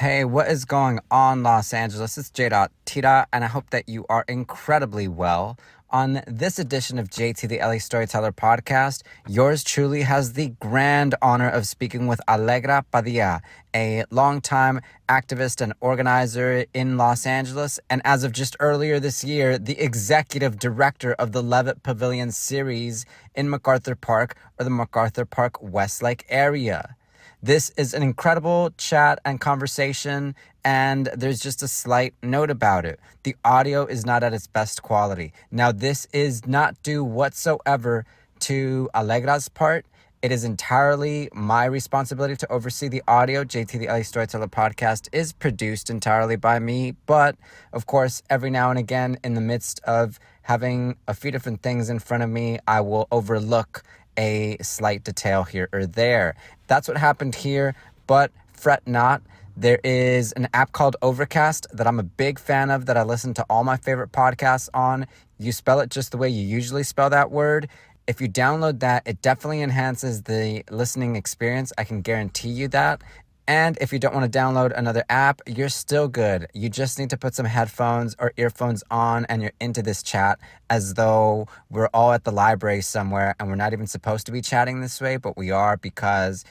Hey, what is going on, Los Angeles? It's J. Tita, and I hope that you are incredibly well. On this edition of JT the LA Storyteller podcast, yours truly has the grand honor of speaking with Allegra Padilla, a longtime activist and organizer in Los Angeles, and as of just earlier this year, the executive director of the Levitt Pavilion series in MacArthur Park, or the MacArthur Park Westlake area. This is an incredible chat and conversation, and there's just a slight note about it. The audio is not at its best quality. Now, this is not due whatsoever to Allegra's part. It is entirely my responsibility to oversee the audio. JT the LA Storyteller podcast is produced entirely by me, but of course, every now and again, in the midst of having a few different things in front of me, I will overlook a slight detail here or there. That's what happened here, but fret not. There is an app called Overcast that I'm a big fan of, that I listen to all my favorite podcasts on. You spell it just the way you usually spell that word. If you download that, it definitely enhances the listening experience. I can guarantee you that. And if you don't want to download another app, you're still good. You just need to put some headphones or earphones on and you're into this chat, as though we're all at the library somewhere and we're not even supposed to be chatting this way, but we are, because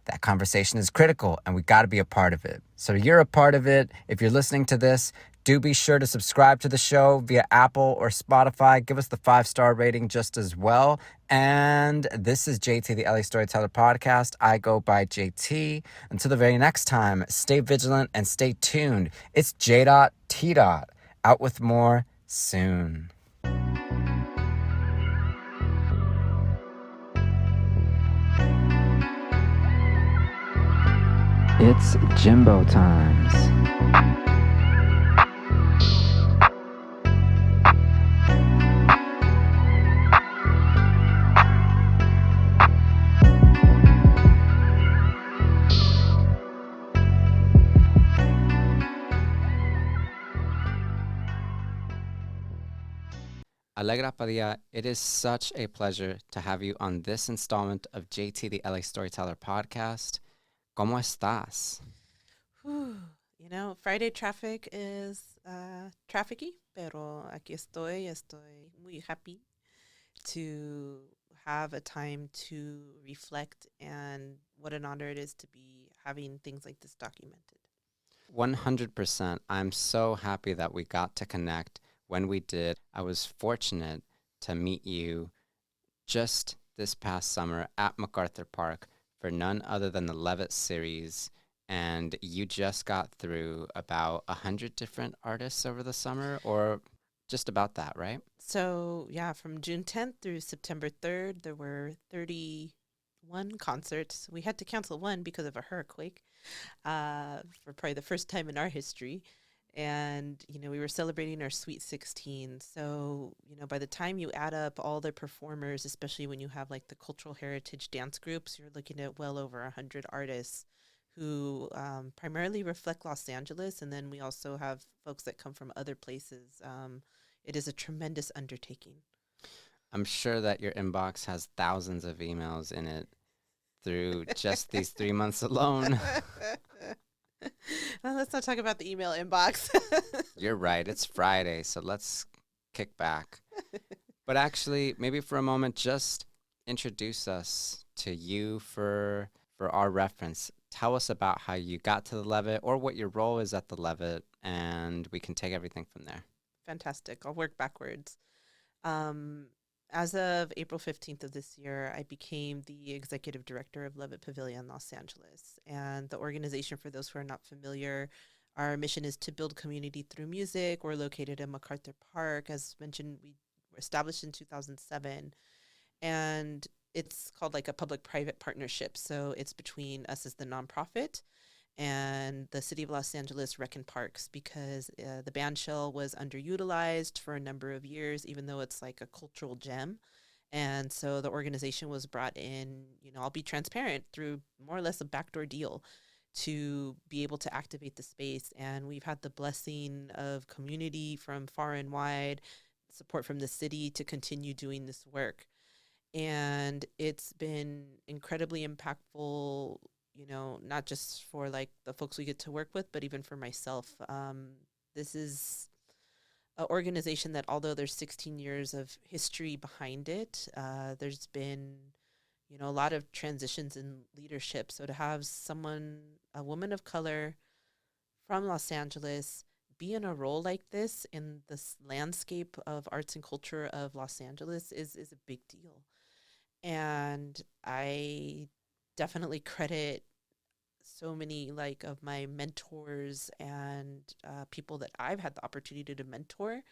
that conversation is critical and we got to be a part of it. So you're a part of it. If you're listening to this, do be sure to subscribe to the show via Apple or Spotify. Give us the 5-star rating just as well. And this is JT, the LA Storyteller podcast. I go by JT. Until the very next time, stay vigilant and stay tuned. It's J.T. Out with more soon. It's Jimbo times. Allegra Padilla, it is such a pleasure to have you on this installment of JT the LA Storyteller podcast. ¿Cómo estás? Friday traffic is trafficy, pero aquí estoy muy happy to have a time to reflect, and what an honor it is to be having things like this documented. 100%. I'm so happy that we got to connect when we did. I was fortunate to meet you just this past summer at MacArthur Park for none other than the Levitt series. And you just got through about 100 different artists over the summer, or just about that, right? So, yeah, from June 10th through September 3rd, there were 31 concerts. We had to cancel one because of a hurricane for probably the first time in our history. And, we were celebrating our Sweet 16. So, by the time you add up all the performers, especially when you have like the cultural heritage dance groups, you're looking at well over 100 artists who primarily reflect Los Angeles. And then we also have folks that come from other places. It is a tremendous undertaking. I'm sure that your inbox has thousands of emails in it through just these 3 months alone. Well, let's not talk about the email inbox. You're right. It's Friday, so let's kick back. But actually, maybe for a moment, just introduce us to you for our reference. Tell us about how you got to the Levitt, or what your role is at the Levitt, and we can take everything from there. Fantastic. I'll work backwards. As of April 15th of this year, I became the executive director of Levitt Pavilion Los Angeles. And the organization, for those who are not familiar, our mission is to build community through music. We're located in MacArthur Park. As mentioned, we were established in 2007. And it's called like a public-private partnership. So it's between us as the nonprofit and the city of Los Angeles Rec and Parks, because the bandshell was underutilized for a number of years, even though it's like a cultural gem. And so the organization was brought in, I'll be transparent, through more or less a backdoor deal to be able to activate the space. And we've had the blessing of community from far and wide, support from the city to continue doing this work. And it's been incredibly impactful, not just for like the folks we get to work with, but even for myself. This is an organization that, although there's 16 years of history behind it, there's been, a lot of transitions in leadership. So to have a woman of color from Los Angeles, be in a role like this in this landscape of arts and culture of Los Angeles is a big deal. And I definitely credit so many like of my mentors and people that I've had the opportunity to mentor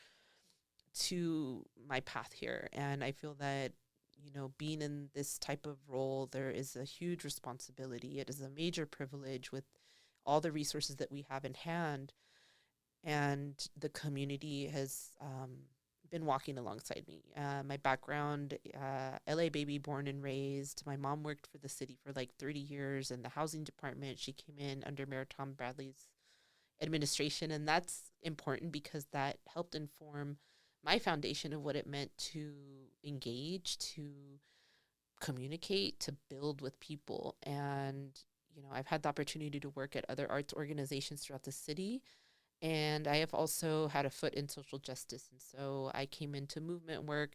to my path here. And I feel that, being in this type of role, there is a huge responsibility. It is a major privilege with all the resources that we have in hand. And the community has been walking alongside me. My background, LA baby, born and raised. My mom worked for the city for like 30 years in the housing department. She came in under Mayor Tom Bradley's administration, and that's important because that helped inform my foundation of what it meant to engage, to communicate, to build with people. And, I've had the opportunity to work at other arts organizations throughout the city. And I have also had a foot in social justice. And so I came into movement work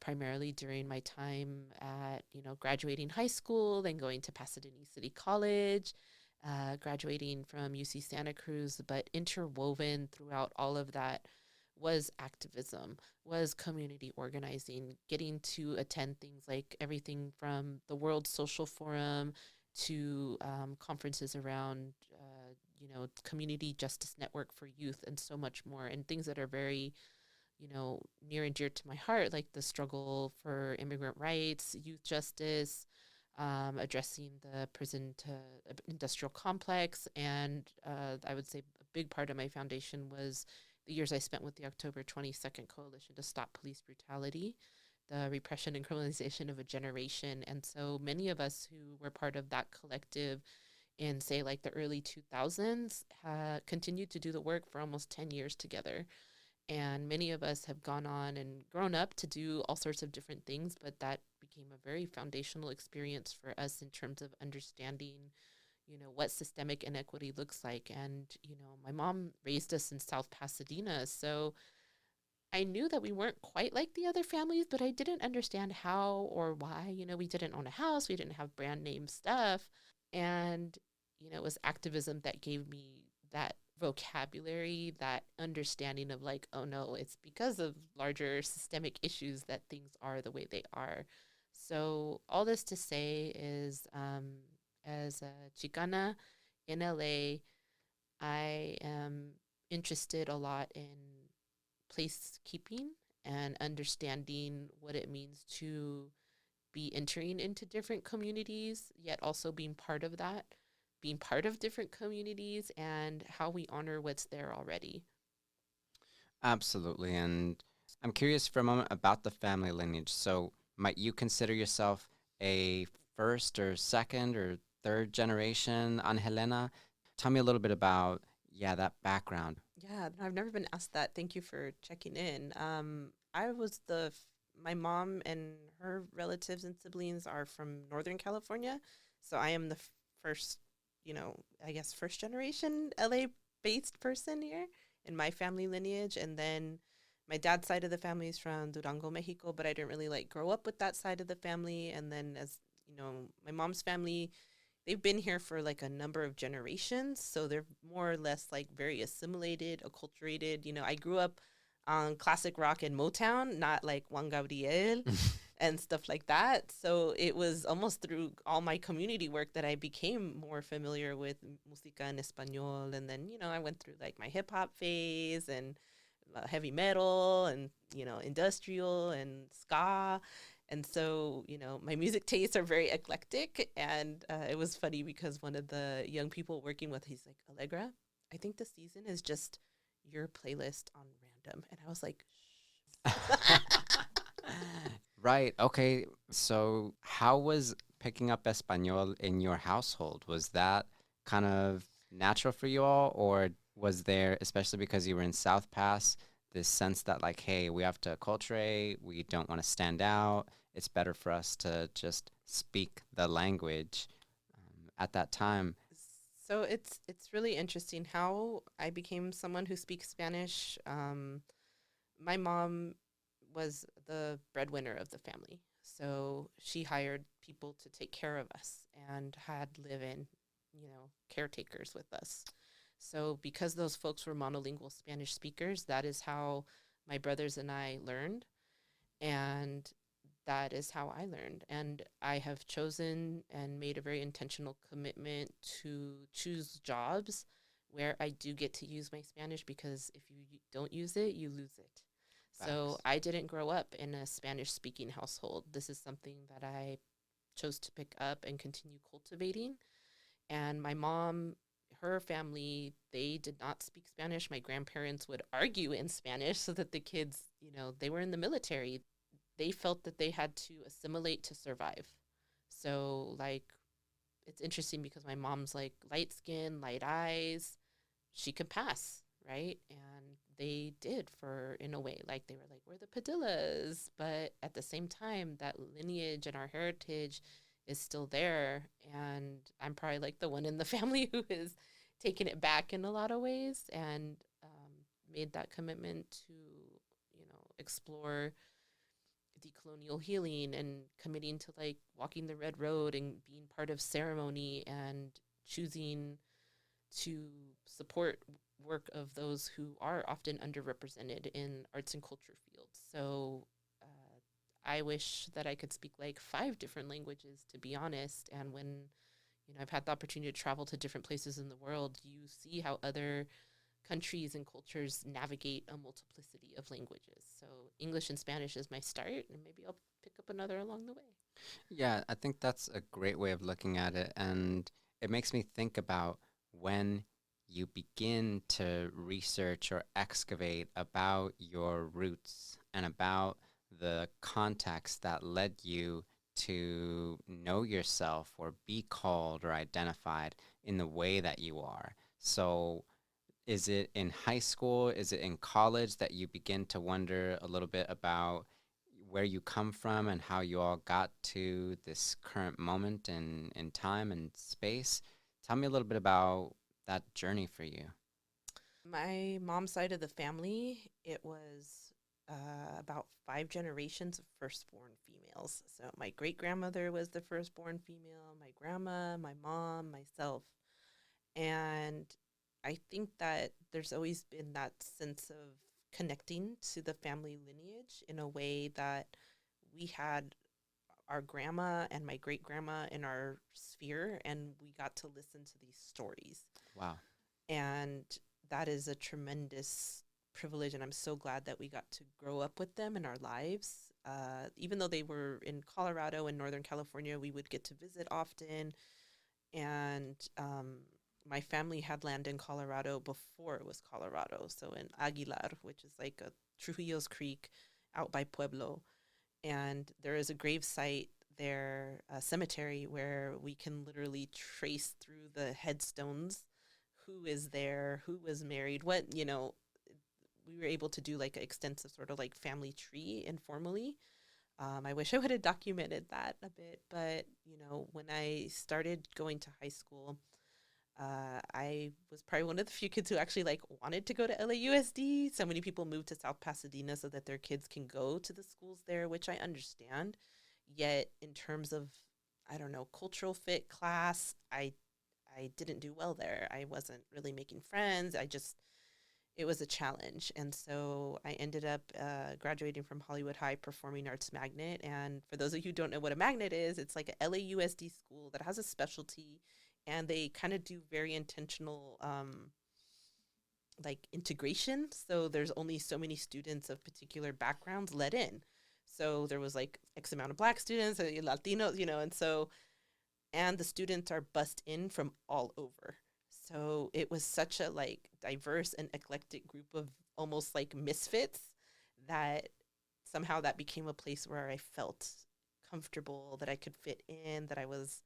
primarily during my time at, graduating high school, then going to Pasadena City College, graduating from UC Santa Cruz. But interwoven throughout all of that was activism, was community organizing, getting to attend things like everything from the World Social Forum to conferences around, community justice network for youth and so much more, and things that are very, near and dear to my heart, like the struggle for immigrant rights, youth justice, addressing the prison to industrial complex. And I would say a big part of my foundation was the years I spent with the October 22nd Coalition to Stop Police Brutality, the repression and criminalization of a generation. And so many of us who were part of that collective in, say, like the early 2000s, continued to do the work for almost 10 years together. And many of us have gone on and grown up to do all sorts of different things, but that became a very foundational experience for us in terms of understanding, what systemic inequity looks like. And, my mom raised us in South Pasadena, so I knew that we weren't quite like the other families, but I didn't understand how or why. We didn't own a house, we didn't have brand name stuff. And, it was activism that gave me that vocabulary, that understanding of like, oh no, it's because of larger systemic issues that things are the way they are. So, all this to say is, as a Chicana in LA, I am interested a lot in placekeeping and understanding what it means to be entering into different communities, yet also being part of that, being part of different communities, and how we honor what's there already. Absolutely. And I'm curious for a moment about the family lineage. So, might you consider yourself a first or second or third generation Angelena? Tell me a little bit about, yeah, that background. Yeah, no, I've never been asked that. Thank you for checking in. I was my mom and her relatives and siblings are from Northern California. So I am the first, I guess first generation LA based person here in my family lineage. And then my dad's side of the family is from Durango, Mexico, but I didn't really like grow up with that side of the family. And then my mom's family, they've been here for like a number of generations, so they're more or less like very assimilated, acculturated. I grew up on classic rock and Motown, not like Juan Gabriel and stuff like that. So it was almost through all my community work that I became more familiar with música en español. And then, I went through like my hip hop phase and heavy metal and, industrial and ska. And so, my music tastes are very eclectic. And it was funny because one of the young people working with, he's like, Allegra, I think the season is just your playlist on random. And I was like, Right. Okay. So, how was picking up Espanol in your household? Was that kind of natural for you all, or was there, especially because you were in South Pass, this sense that, like, hey, we have to acculturate, we don't want to stand out, it's better for us to just speak the language? at that time. So it's really interesting how I became someone who speaks Spanish. My mom was the breadwinner of the family, so she hired people to take care of us and had live-in, caretakers with us. So because those folks were monolingual Spanish speakers, that is how my brothers and I learned, and that is how I learned. And I have chosen and made a very intentional commitment to choose jobs where I do get to use my Spanish, because if you don't use it, you lose it. So Facts. I didn't grow up in a Spanish speaking household. This is something that I chose to pick up and continue cultivating. And my mom, her family, they did not speak Spanish. My grandparents would argue in Spanish so that the kids, they were in the military. They felt that they had to assimilate to survive. So, like, it's interesting because my mom's like light skin, light eyes. She could pass, right? And they did, for in a way. Like, they were like, we're the Padillas. But at the same time, that lineage and our heritage is still there. And I'm probably like the one in the family who is taking it back in a lot of ways, and made that commitment to, explore decolonial healing and committing to like walking the red road and being part of ceremony and choosing to support work of those who are often underrepresented in arts and culture fields. So I wish that I could speak like 5 different languages, to be honest. And when I've had the opportunity to travel to different places in the world, you see how other countries and cultures navigate a multiplicity of languages. So English and Spanish is my start, and maybe I'll pick up another along the way. Yeah, I think that's a great way of looking at it. And it makes me think about when you begin to research or excavate about your roots and about the context that led you to know yourself or be called or identified in the way that you are. So, is it in high school? Is it in college that you begin to wonder a little bit about where you come from and how you all got to this current moment in time and space? Tell me a little bit about that journey for you. My mom's side of the family, it was about 5 generations of firstborn females. So my great grandmother was the firstborn female, my grandma, my mom, myself. And I think that there's always been that sense of connecting to the family lineage in a way that we had our grandma and my great grandma in our sphere, and we got to listen to these stories. Wow. And that is a tremendous privilege. And I'm so glad that we got to grow up with them in our lives. Even though they were in Colorado and Northern California, we would get to visit often. And my family had land in Colorado before it was Colorado. So in Aguilar, which is like a Trujillo's Creek out by Pueblo. And there is a grave site there, a cemetery, where we can literally trace through the headstones who is there, who was married, we were able to do like an extensive sort of like family tree informally. I wish I would have documented that a bit, but when I started going to high school, I was probably one of the few kids who actually like wanted to go to LAUSD. So many people moved to South Pasadena so that their kids can go to the schools there, which I understand. Yet in terms of, I don't know, cultural fit, class, I didn't do well there. I wasn't really making friends. It was a challenge. And so I ended up graduating from Hollywood High Performing Arts Magnet. And for those of you who don't know what a magnet is, it's like a LAUSD school that has a specialty, and they kind of do very intentional like integration. So there's only so many students of particular backgrounds let in. So there was like X amount of Black students, Latinos, and the students are bussed in from all over. So it was such a like diverse and eclectic group of almost like misfits that somehow that became a place where I felt comfortable, that I could fit in, that I was,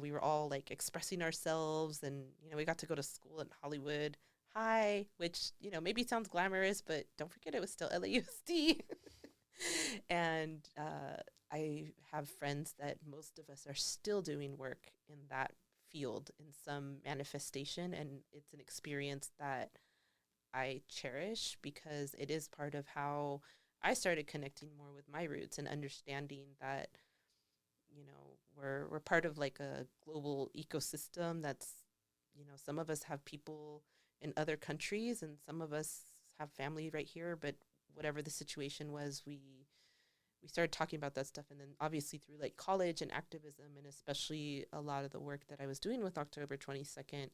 we were all like expressing ourselves, and we got to go to school in Hollywood High, which maybe sounds glamorous, but don't forget it was still LAUSD. And I have friends that most of us are still doing work in that field in some manifestation, and it's an experience that I cherish because it is part of how I started connecting more with my roots and understanding that, we're part of like a global ecosystem that's, some of us have people in other countries and some of us have family right here, but whatever the situation was, we started talking about that stuff. And then obviously through like college and activism, and especially a lot of the work that I was doing with October 22nd,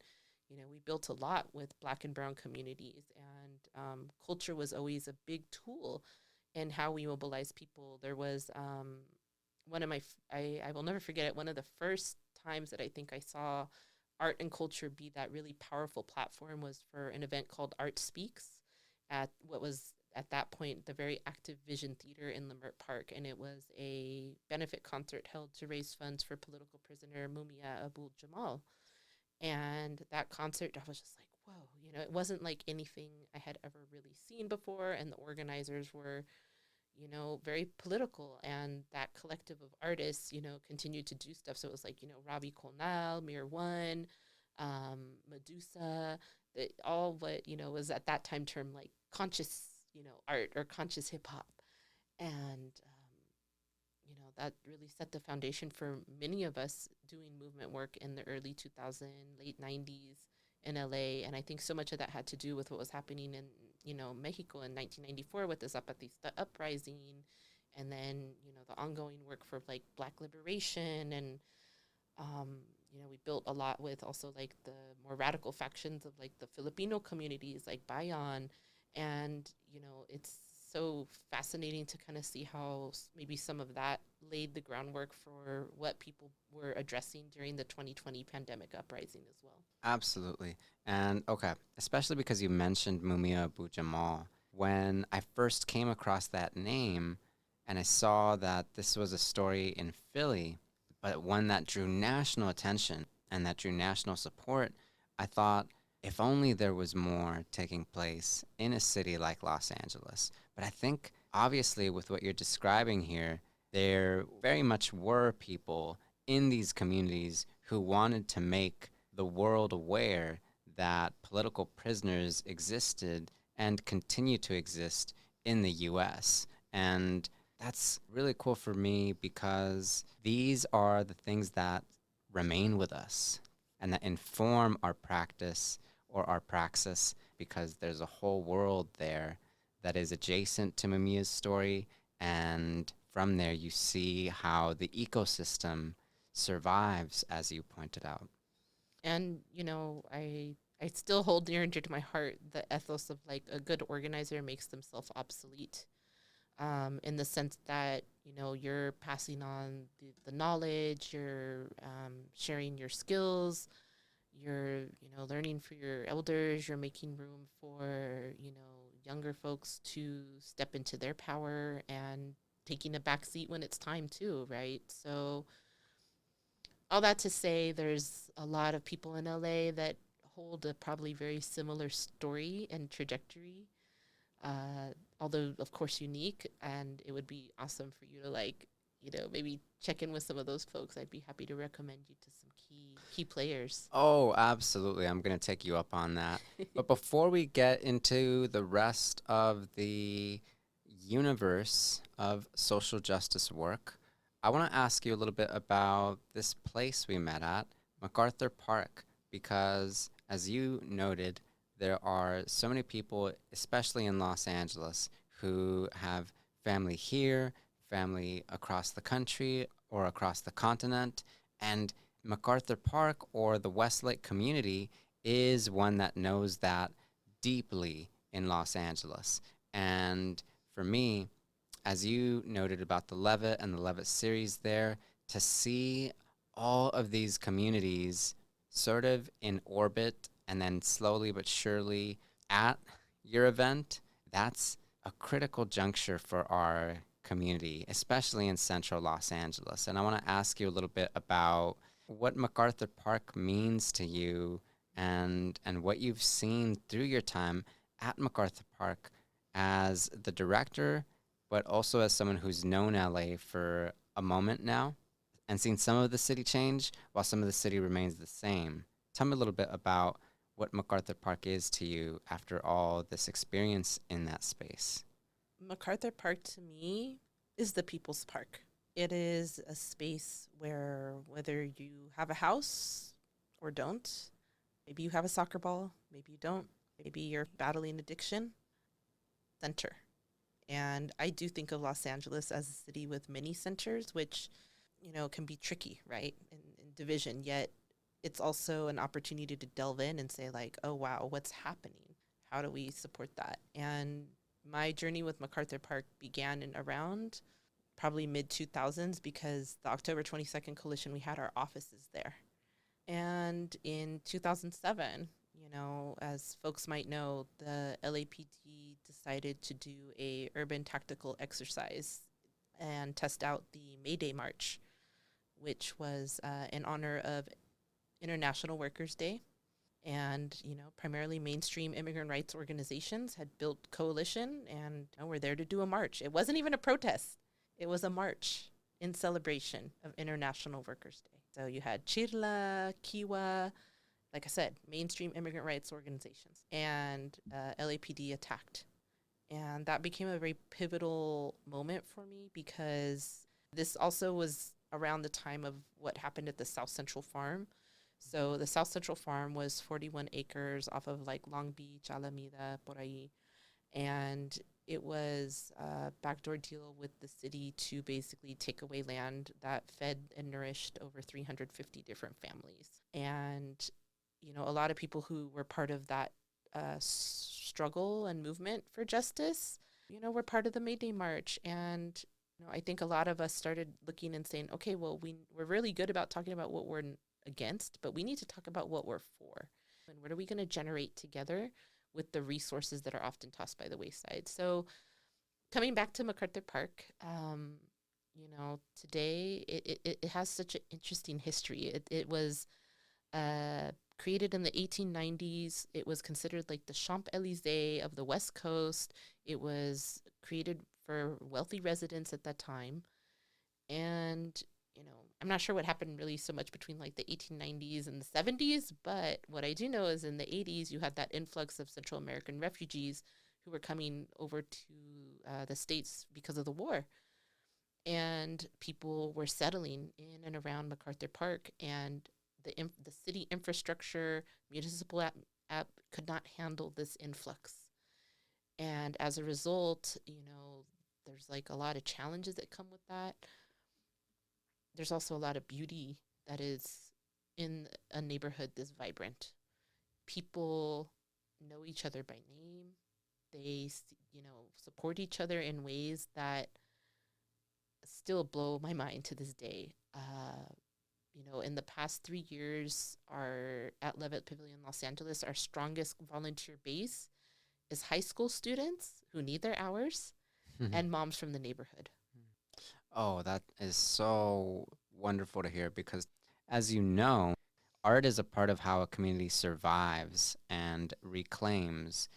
we built a lot with Black and Brown communities, and culture was always a big tool in how we mobilize people. There was one of my, I will never forget it, one of the first times that I think I saw art and culture be that really powerful platform was for an event called Art Speaks at what was at that point the very active Vision Theater in Levitt Park, and it was a benefit concert held to raise funds for political prisoner Mumia Abu-Jamal. And that concert, I was just like, whoa, it wasn't like anything I had ever really seen before, and the organizers were, very political, and that collective of artists, continued to do stuff. So it was like, Robbie Colnell, Mir One, Medusa, all what, was at that time termed like conscious, art or conscious hip hop. And, that really set the foundation for many of us doing movement work in the early 2000s, late 90s in LA. And I think so much of that had to do with what was happening in, Mexico in 1994 with the Zapatista uprising. And then, the ongoing work for like Black liberation. And, we built a lot with also like the more radical factions of like the Filipino communities like Bayan. And, it's so fascinating to kind of see how maybe some of that laid the groundwork for what people were addressing during the 2020 pandemic uprising as well. Absolutely. And okay, especially because you mentioned Mumia Abu-Jamal. When I first came across that name and I saw that this was a story in Philly, but one that drew national attention and that drew national support, I thought if only there was more taking place in a city like Los Angeles. But I think obviously with what you're describing here, there very much were people in these communities who wanted to make the world aware that political prisoners existed and continue to exist in the US. And that's really cool for me because these are the things that remain with us and that inform our practice or our praxis, because there's a whole world there that is adjacent to Mumia's story. And from there, you see how the ecosystem survives, as you pointed out. And, I still hold near and dear to my heart the ethos of like a good organizer makes themselves obsolete, in the sense that, you're passing on the knowledge, you're sharing your skills, you're, learning for your elders, you're making room for, younger folks to step into their power and taking a back seat when it's time too, right? So all that to say, there's a lot of people in LA that hold a probably very similar story and trajectory, although of course unique. And it would be awesome for you to like, maybe check in with some of those folks. I'd be happy to recommend you to some key players. Oh, absolutely. I'm going to take you up on that. But before we get into the rest of the universe of social justice work, I want to ask you a little bit about this place we met at, MacArthur Park, because as you noted, there are so many people, especially in Los Angeles, who have family here, family across the country or across the continent, and MacArthur Park or the Westlake community is one that knows that deeply in Los Angeles. And for me, as you noted about the Levitt and the Levitt series there, to see all of these communities sort of in orbit and then slowly but surely at your event, that's a critical juncture for our community, especially in central Los Angeles. And I want to ask you a little bit about what MacArthur Park means to you and what you've seen through your time at MacArthur Park as the director, but also as someone who's known LA for a moment now, and seen some of the city change while some of the city remains the same. Tell me a little bit about what MacArthur Park is to you after all this experience in that space. MacArthur Park to me is the people's park. It is a space where whether you have a house or don't, maybe you have a soccer ball, maybe you don't, maybe you're battling addiction, center. And I do think of Los Angeles as a city with many centers, which, can be tricky, right? In division, yet it's also an opportunity to delve in and say, like, oh, wow, what's happening? How do we support that? And my journey with MacArthur Park began in around probably mid 2000s because the October 22nd coalition, we had our offices there. And in 2007, as folks might know, the LAPD decided to do a urban tactical exercise and test out the May Day March, which was in honor of International Workers' Day. And, primarily mainstream immigrant rights organizations had built coalition and were there to do a march. It wasn't even a protest. It was a march in celebration of International Workers' Day. So you had Chirla, Kiwa, like I said, mainstream immigrant rights organizations, and LAPD attacked. And that became a very pivotal moment for me because this also was around the time of what happened at the South Central Farm. So the South Central Farm was 41 acres off of like Long Beach, Alameda, por ahí. And it was a backdoor deal with the city to basically take away land that fed and nourished over 350 different families. And, a lot of people who were part of that struggle and movement for justice, were part of the May Day March. And, I think a lot of us started looking and saying, okay, well, we're really good about talking about what we're against, but we need to talk about what we're for. And what are we going to generate together with the resources that are often tossed by the wayside? So coming back to MacArthur Park, today it has such an interesting history. It was created in the 1890s. It was considered like the Champs-Élysées of the West Coast. It was created for wealthy residents at that time. And, I'm not sure what happened really so much between like the 1890s and the 70s, but what I do know is in the 80s, you had that influx of Central American refugees who were coming over to the States because of the war. And people were settling in and around MacArthur Park, and the city infrastructure, municipal app could not handle this influx. And as a result, there's like a lot of challenges that come with that. There's also a lot of beauty that is in a neighborhood this vibrant. People know each other by name. They, support each other in ways that still blow my mind to this day. In the past 3 years, at Levitt Pavilion Los Angeles, our strongest volunteer base is high school students who need their hours and moms from the neighborhood. Oh, that is so wonderful to hear because, as you know, art is a part of how a community survives and reclaims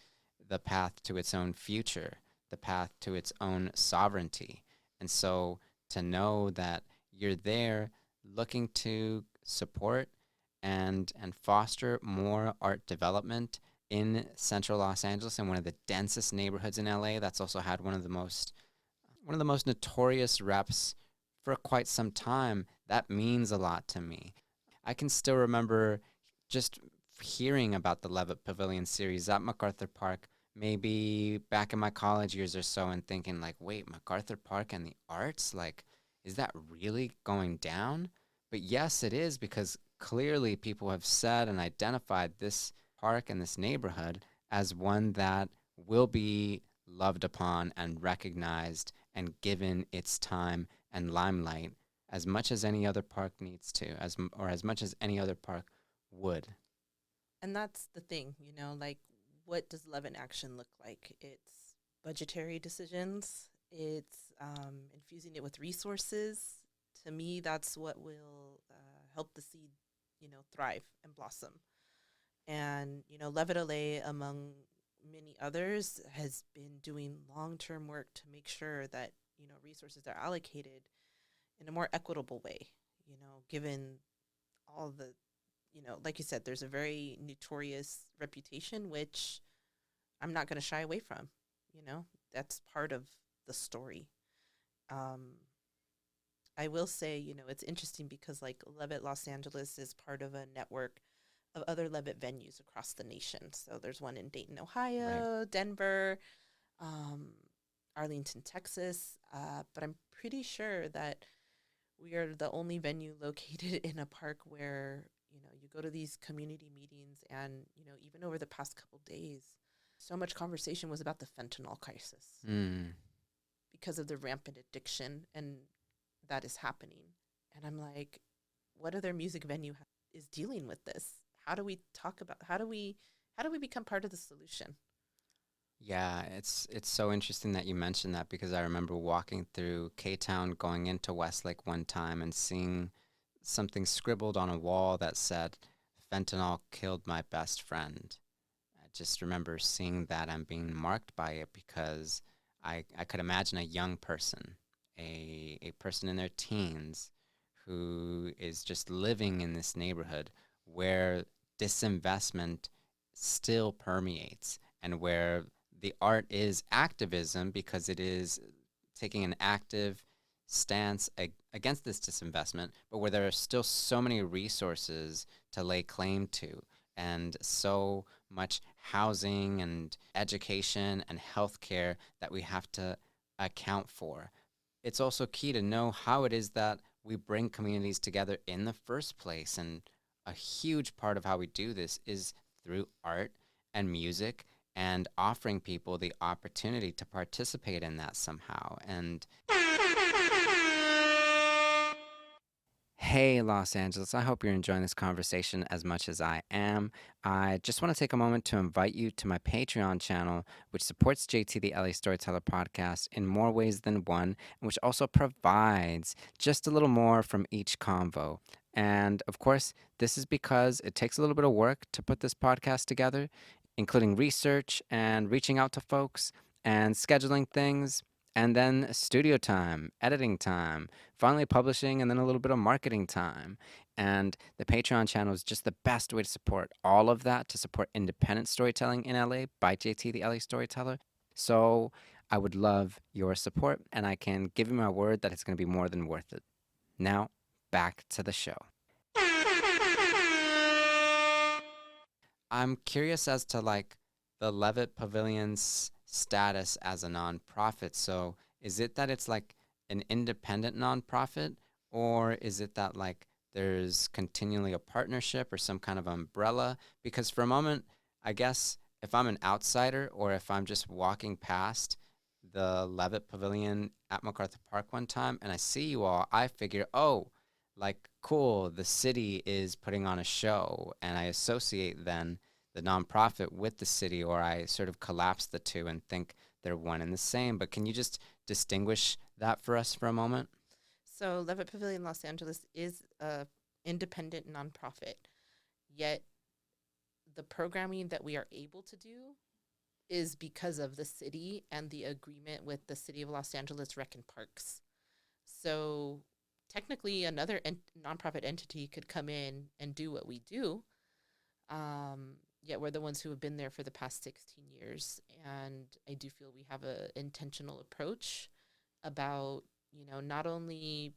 the path to its own future, the path to its own sovereignty. And so to know that you're there looking to support and foster more art development in central Los Angeles and one of the densest neighborhoods in LA that's also had one of the most notorious reps for quite some time, that means a lot to me. I can still remember just hearing about the Levitt Pavilion series at MacArthur Park, maybe back in my college years or so, and thinking like, wait, MacArthur Park and the arts? Like, is that really going down? But yes, it is, because clearly people have said and identified this park and this neighborhood as one that will be loved upon and recognized and given its time and limelight as much as any other park needs to, as much as any other park would. And that's the thing, like, what does love in action look like? It's budgetary decisions. It's infusing it with resources. To me, that's what will help the seed, thrive and blossom. And, Levitt L.A., among many others, has been doing long-term work to make sure that, resources are allocated in a more equitable way. given all the, like you said, there's a very notorious reputation, which I'm not going to shy away from. That's part of the story. Um, I will say, it's interesting because like Levitt Los Angeles is part of a network of other Levitt venues across the nation. So there's one in Dayton, Right. Ohio, Denver, um, Arlington, Texas. But I'm pretty sure that we are the only venue located in a park where, you go to these community meetings and, even over the past couple days, so much conversation was about the fentanyl crisis Mm. because of the rampant addiction and that is happening. And I'm like, what other music venue is dealing with this? How do we talk about how do we become part of the solution? Yeah, it's so interesting that you mentioned that because I remember walking through K-Town going into Westlake one time and seeing something scribbled on a wall that said, "Fentanyl killed my best friend." I just remember seeing that and being marked by it because I could imagine a young person, a person in their teens who is just living in this neighborhood where disinvestment still permeates and where the art is activism because it is taking an active stance against this disinvestment, but where there are still so many resources to lay claim to and so much housing and education and healthcare that we have to account for. It's also key to know how it is that we bring communities together in the first place. And a huge part of how we do this is through art and music and offering people the opportunity to participate in that somehow. And hey, Los Angeles, I hope you're enjoying this conversation as much as I am. I just want to take a moment to invite you to my Patreon channel, which supports JT the LA Storyteller podcast in more ways than one, and which also provides just a little more from each convo. And of course, this is because it takes a little bit of work to put this podcast together, including research and reaching out to folks and scheduling things, and then studio time, editing time, finally publishing, and then a little bit of marketing time. And the Patreon channel is just the best way to support all of that, to support independent storytelling in LA by JT the LA Storyteller. So I would love your support, and I can give you my word that it's going to be more than worth it. Now, back to the show. I'm curious as to like the Levitt Pavilion's status as a nonprofit. So is it that it's like an independent nonprofit, or is it that like there's continually a partnership or some kind of umbrella? Because for a moment, I guess if I'm an outsider or if I'm just walking past the Levitt Pavilion at MacArthur Park one time and I see you all, I figure, oh, like cool, the city is putting on a show, and I associate then the nonprofit with the city, or I sort of collapse the two and think they're one and the same. But can you just distinguish that for us for a moment? So Levitt Pavilion Los Angeles is a independent nonprofit, yet the programming that we are able to do is because of the city and the agreement with the city of Los Angeles Rec and Parks. So technically, another nonprofit entity could come in and do what we do. Yet we're the ones who have been there for the past 16 years. And I do feel we have an intentional approach about, not only,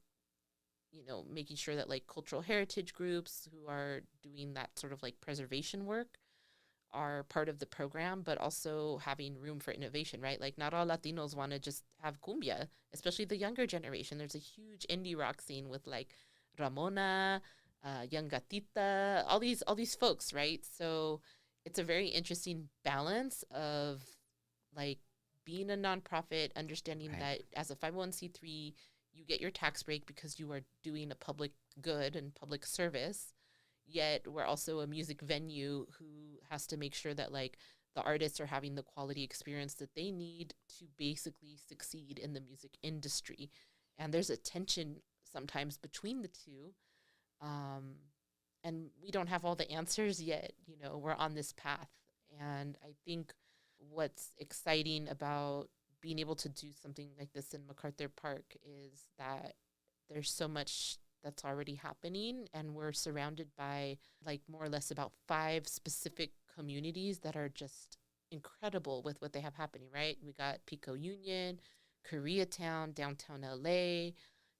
making sure that like cultural heritage groups who are doing that sort of like preservation work are part of the program, but also having room for innovation, right? Like not all Latinos want to just have cumbia, especially the younger generation. There's a huge indie rock scene with like Ramona, Young Gatita, all these folks, right? So it's a very interesting balance of like being a nonprofit, understanding Right. that as a 501c3, you get your tax break because you are doing a public good and public service, yet we're also a music venue who has to make sure that like the artists are having the quality experience that they need to basically succeed in the music industry. And there's a tension sometimes between the two. um, and we don't have all the answers yet. We're on this path. And I think what's exciting about being able to do something like this in MacArthur Park is that there's so much that's already happening, and we're surrounded by like more or less about 5 specific communities that are just incredible with what they have happening, right? We got Pico Union, Koreatown, downtown LA,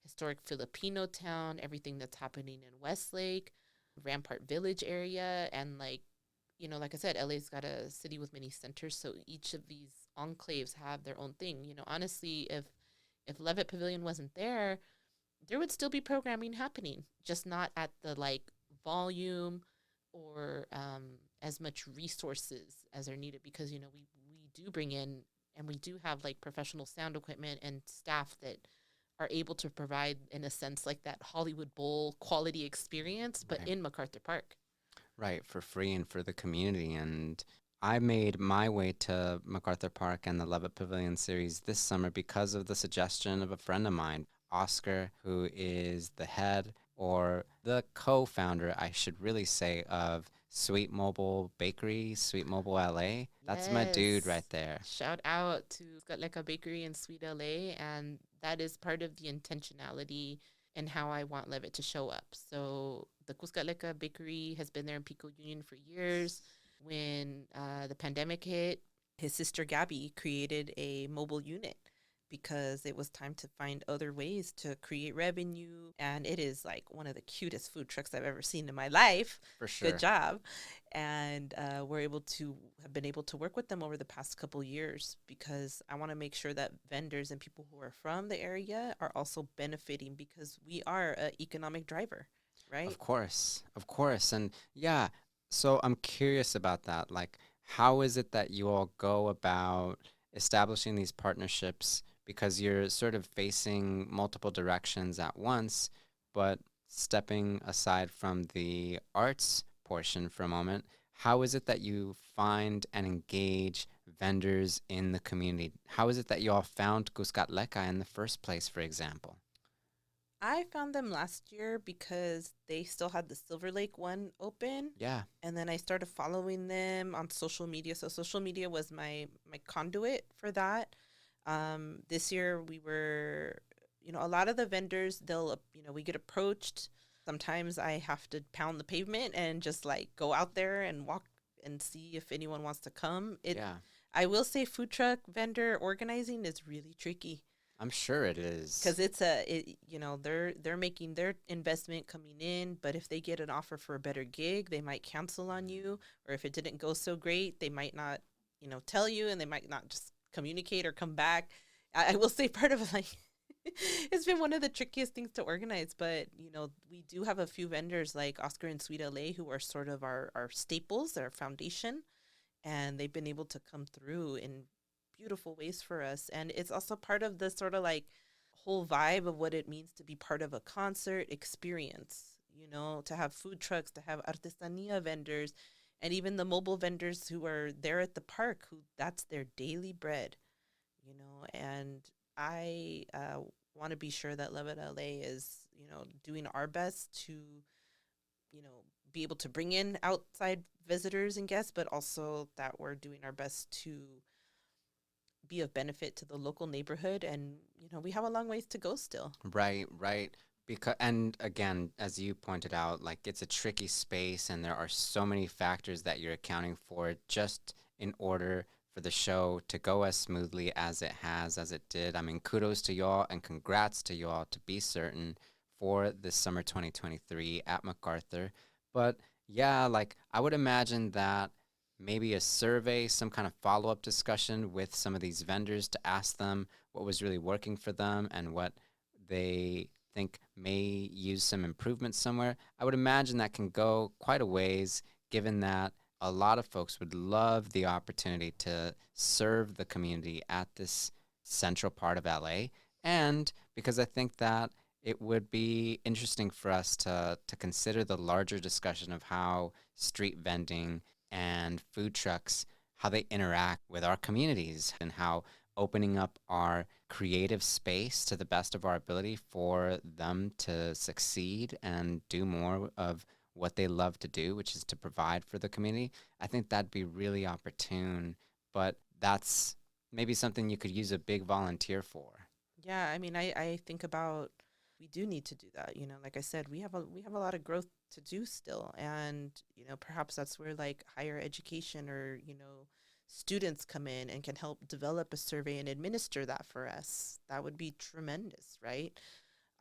historic Filipino town, everything that's happening in Westlake, Rampart Village area, and like, you know, like I said, LA's got a city with many centers, so each of these enclaves have their own thing. You know, honestly, if Levitt Pavilion wasn't there, there would still be programming happening, just not at the like volume or as much resources as are needed, because you know we do bring in, and we do have like professional sound equipment and staff that are able to provide, in a sense, like that Hollywood Bowl quality experience, but Right. in MacArthur Park. Right, for free and for the community. And I made my way to MacArthur Park and the Levitt Pavilion series this summer because of the suggestion of a friend of mine, Oscar, who is the head or the co-founder, I should really say, of Sweet Mobile Bakery, Sweet Mobile LA. That's my dude Yes. right there. Shout out to Cuscatleca Bakery in Sweet L.A. And that is part of the intentionality and how I want Levitt to show up. So the Cuscatleca Bakery has been there in Pico Union for years. When the pandemic hit, his sister Gabby created a mobile unit because it was time to find other ways to create revenue. And it is like one of the cutest food trucks I've ever seen in my life. For Good sure. job. And we're able to have been able to work with them over the past couple years, because I want to make sure that vendors and people who are from the area are also benefiting, because we are an economic driver, right? Of course, of course. And yeah, so I'm curious about that. Like, how is it that you all go about establishing these partnerships? Because you're sort of facing multiple directions at once, but stepping aside from the arts portion for a moment, how is it that you find and engage vendors in the community? How is it that you all found Cuscatleca in the first place, for example? I found them last year because they still had the Silver Lake one open. Yeah, And then I started following them on social media. So social media was my conduit for that. This year we were, you know, a lot of the vendors, they'll, you know, we get approached. Sometimes I have to pound the pavement and just like go out there and walk and see if anyone wants to come. yeah. I will say food truck vendor organizing is really tricky, I'm sure it is. because you know, they're making their investment coming in, but if they get an offer for a better gig, they might cancel on you, or if it didn't go so great, they might not, you know, tell you, and they might not just communicate or come back. I will say part of like it's been one of the trickiest things to organize, but you know, we do have a few vendors like Oscar and Sweet L.A. who are sort of our staples, our foundation, and they've been able to come through in beautiful ways for us. And it's also part of the sort of like whole vibe of what it means to be part of a concert experience, you know, to have food trucks, to have artesania vendors, and even the mobile vendors who are there at the park, who that's their daily bread, you know. And I want to be sure that Levitt LA is, you know, doing our best to, you know, be able to bring in outside visitors and guests, but also that we're doing our best to be of benefit to the local neighborhood. And you know, we have a long ways to go still. Right, right. Because, and again, as you pointed out, like it's a tricky space and there are so many factors that you're accounting for just in order for the show to go as smoothly as it has, as it did. I mean, kudos to y'all and congrats to y'all to be certain for this summer 2023 at MacArthur. But yeah, like I would imagine that maybe a survey, some kind of follow-up discussion with some of these vendors to ask them what was really working for them and what they think may use some improvements somewhere. I would imagine that can go quite a ways, given that a lot of folks would love the opportunity to serve the community at this central part of LA. And because I think that it would be interesting for us to consider the larger discussion of how street vending and food trucks, how they interact with our communities and how opening up our creative space to the best of our ability for them to succeed and do more of what they love to do, which is to provide for the community. I think that'd be really opportune, but that's maybe something you could use a big volunteer for. Yeah, I mean, I think about we do need to do that. Like I said, we have a lot of growth to do still, and perhaps that's where like higher education or students come in and can help develop a survey and administer that for us. That would be tremendous, right?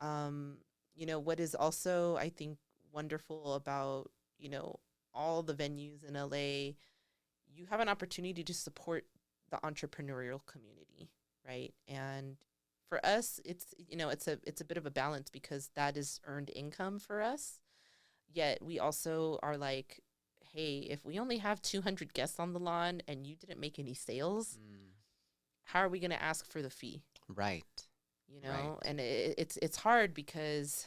Um, what is also, I think, wonderful about, all the venues in LA, you have an opportunity to support the entrepreneurial community, right? And for us, it's a bit of a balance because that is earned income for us. Yet we also are like, hey, if we only have 200 guests on the lawn and you didn't make any sales, Mm. how are we going to ask for the fee? Right. Right. And it's hard because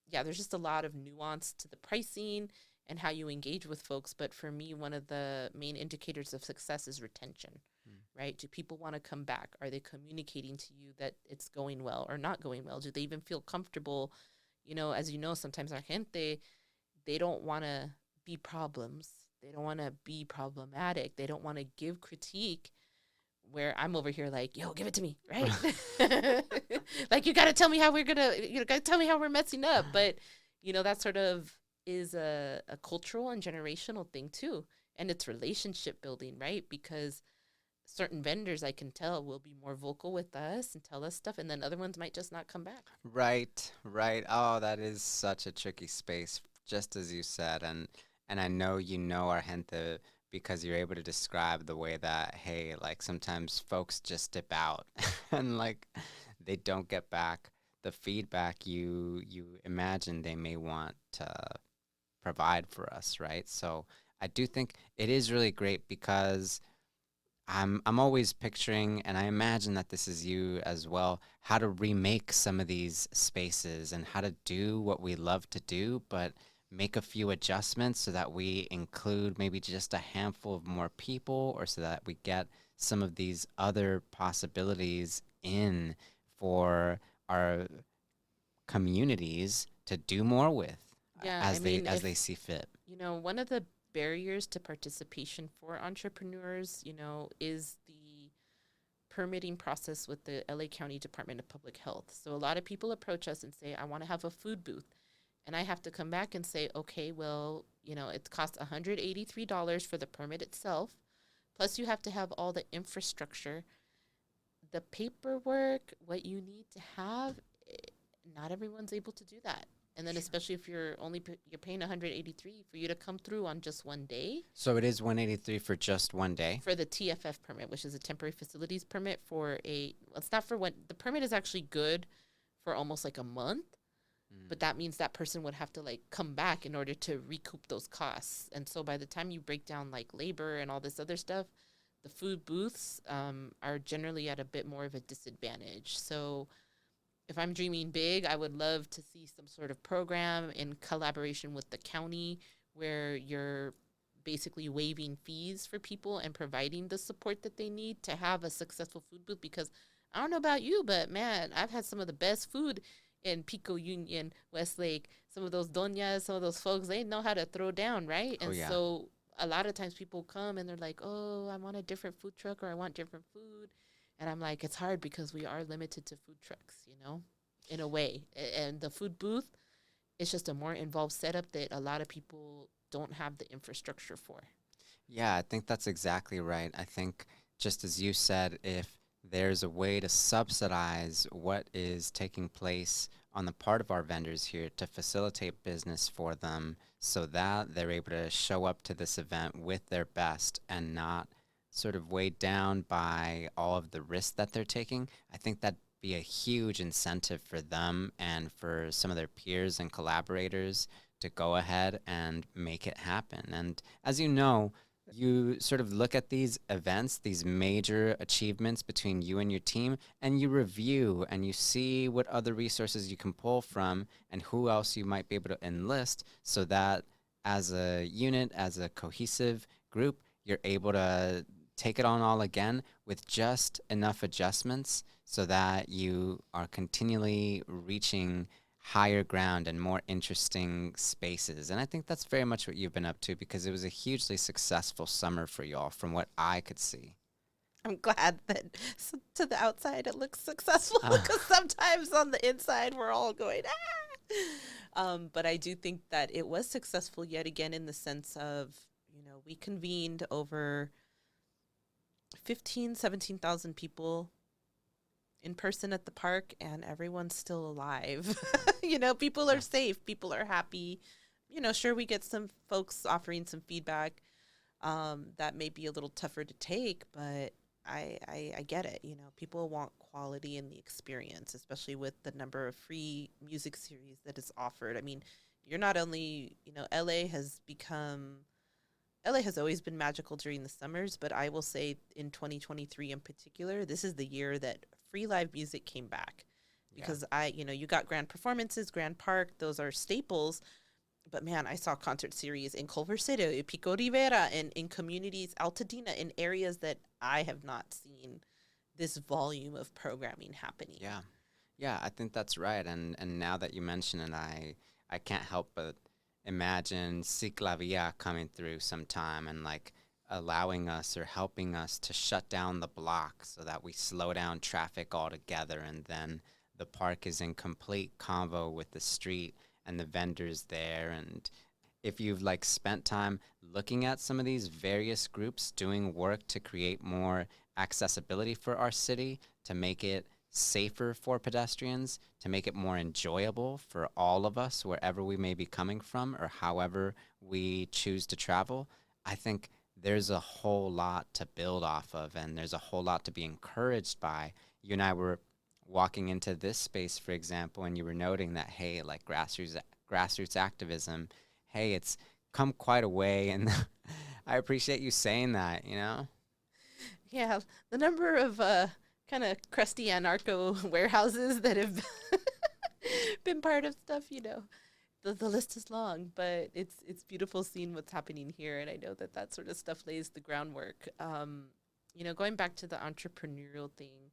yeah, there's just a lot of nuance to the pricing and how you engage with folks. But for me, one of the main indicators of success is retention, Mm. right? Do people want to come back? Are they communicating to you that it's going well or not going well? Do they even feel comfortable? As you know, sometimes our gente, they don't want to be problems. They don't want to be problematic. They don't want to give critique where I'm over here like, yo, give it to me, right? Like you got to tell me how got to tell me how we're messing up. But, that sort of is a cultural and generational thing too. And it's relationship building, right? Because certain vendors I can tell will be more vocal with us and tell us stuff. And then other ones might just not come back. Right, right. Oh, that is such a tricky space, just as you said. And I know you know our gente because you're able to describe the way that, hey, like sometimes folks just dip out and like they don't get back the feedback you imagine they may want to provide for us, right? So I do think it is really great because I'm always picturing, and I imagine that this is you as well, how to remake some of these spaces and how to do what we love to do, but make a few adjustments so that we include maybe just a handful of more people, or so that we get some of these other possibilities in for our communities to do more with Yeah, I mean, as if they see fit. one of the barriers to participation for entrepreneurs, is the permitting process with the LA County Department of Public Health. So a lot of people approach us and say, I want to have a food booth. And I have to come back and say, okay, well, it costs $183 for the permit itself. Plus, you have to have all the infrastructure, the paperwork, what you need to have. Not everyone's able to do that. And then especially if you're paying 183 for you to come through on just one day So it is 183 for just one day. for the TFF permit, which is a temporary facilities permit it's not for when the permit is actually good for almost like a month, but that means that person would have to like come back in order to recoup those costs. And so by the time you break down like labor and all this other stuff, the food booths are generally at a bit more of a disadvantage. So if I'm dreaming big, I would love to see some sort of program in collaboration with the county where you're basically waiving fees for people and providing the support that they need to have a successful food booth. Because I don't know about you, but man, I've had some of the best food in Pico Union, Westlake. Some of those doñas, some of those folks, they know how to throw down, right? Oh And yeah. so a lot of times people come and they're like, oh, I want a different food truck or I want different food. And I'm like, it's hard because we are limited to food trucks, in a way. And the food booth is just a more involved setup that a lot of people don't have the infrastructure for. Yeah, I think that's exactly right. I think just as you said, if there's a way to subsidize what is taking place on the part of our vendors here to facilitate business for them so that they're able to show up to this event with their best and not sort of weighed down by all of the risks that they're taking, I think that'd be a huge incentive for them and for some of their peers and collaborators to go ahead and make it happen. And as you know, you sort of look at these events, these major achievements between you and your team, and you review and you see what other resources you can pull from and who else you might be able to enlist so that as a unit, as a cohesive group, you're able to take it on all again with just enough adjustments so that you are continually reaching higher ground and more interesting spaces. And I think that's very much what you've been up to because it was a hugely successful summer for y'all from what I could see. I'm glad that to the outside it looks successful Ah, because sometimes on the inside we're all going, ah. But I do think that it was successful yet again in the sense of, we convened over 17,000 people in person at the park, and everyone's still alive. People are yeah. safe, people are happy. Sure, we get some folks offering some feedback that may be a little tougher to take, but I get it. People want quality in the experience, especially with the number of free music series that is offered. I mean, you're not only, LA has always been magical during the summers, but I will say in 2023 in particular, this is the year that free live music came back Yeah. because you got grand performances, Grand Park, those are staples. But man, I saw concert series in Culver City, Pico Rivera, and in communities, Altadena, in areas that I have not seen this volume of programming happening. Yeah. Yeah, I think that's right. And now that you mention it, I can't help but imagine Ciclavia coming through sometime and like allowing us or helping us to shut down the block so that we slow down traffic altogether, and then the park is in complete convo with the street and the vendors there. And if you've like spent time looking at some of these various groups doing work to create more accessibility for our city, to make it safer for pedestrians, to make it more enjoyable for all of us wherever we may be coming from or however we choose to travel, I think there's a whole lot to build off of, and there's a whole lot to be encouraged by. You and I were walking into this space, for example, and you were noting that, hey, like grassroots activism, hey, it's come quite a way, and I appreciate you saying that, you know? Yeah, the number of kind of crusty anarcho warehouses that have been part of stuff, the list is long, but it's beautiful seeing what's happening here, and I know that that sort of stuff lays the groundwork. Going back to the entrepreneurial thing,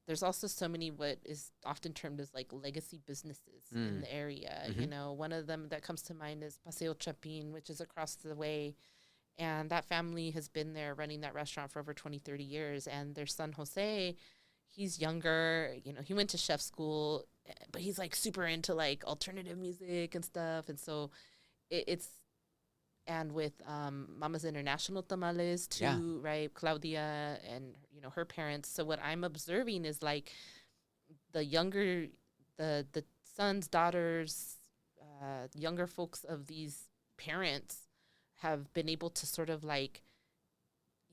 there's also so many what is often termed as like legacy businesses in Mm. the area. Mm-hmm. One of them that comes to mind is Paseo Chapin, which is across the way. And that family has been there running that restaurant for over 20, 30 years. And their son, Jose, he's younger. He went to chef school, but he's like super into like alternative music and stuff. And so it's, and with Mama's International Tamales Yeah. too, right? Claudia and, her parents. So what I'm observing is like the younger, the sons, daughters, younger folks of these parents have been able to sort of like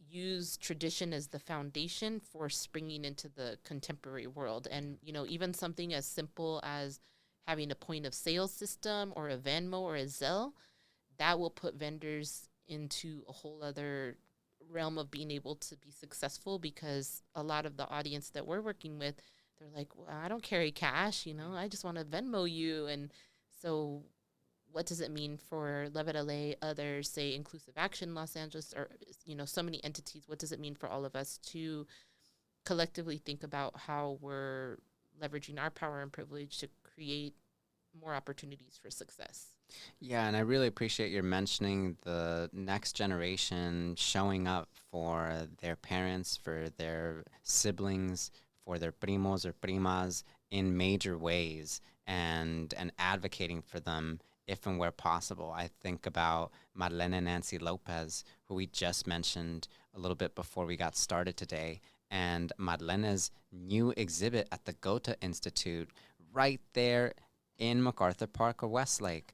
use tradition as the foundation for springing into the contemporary world. And, even something as simple as having a point of sale system or a Venmo or a Zelle, that will put vendors into a whole other realm of being able to be successful, because a lot of the audience that we're working with, they're like, well, I don't carry cash, I just want to Venmo you. And so what does it mean for Levitt LA, others, say Inclusive Action Los Angeles, or, so many entities? What does it mean for all of us to collectively think about how we're leveraging our power and privilege to create more opportunities for success? Yeah, and I really appreciate your mentioning the next generation showing up for their parents, for their siblings, for their primos or primas in major ways, and advocating for them if and where possible. I think about Marlene Nancy Lopez, who we just mentioned a little bit before we got started today, and Marlene's new exhibit at the Goethe Institute right there in MacArthur Park or Westlake.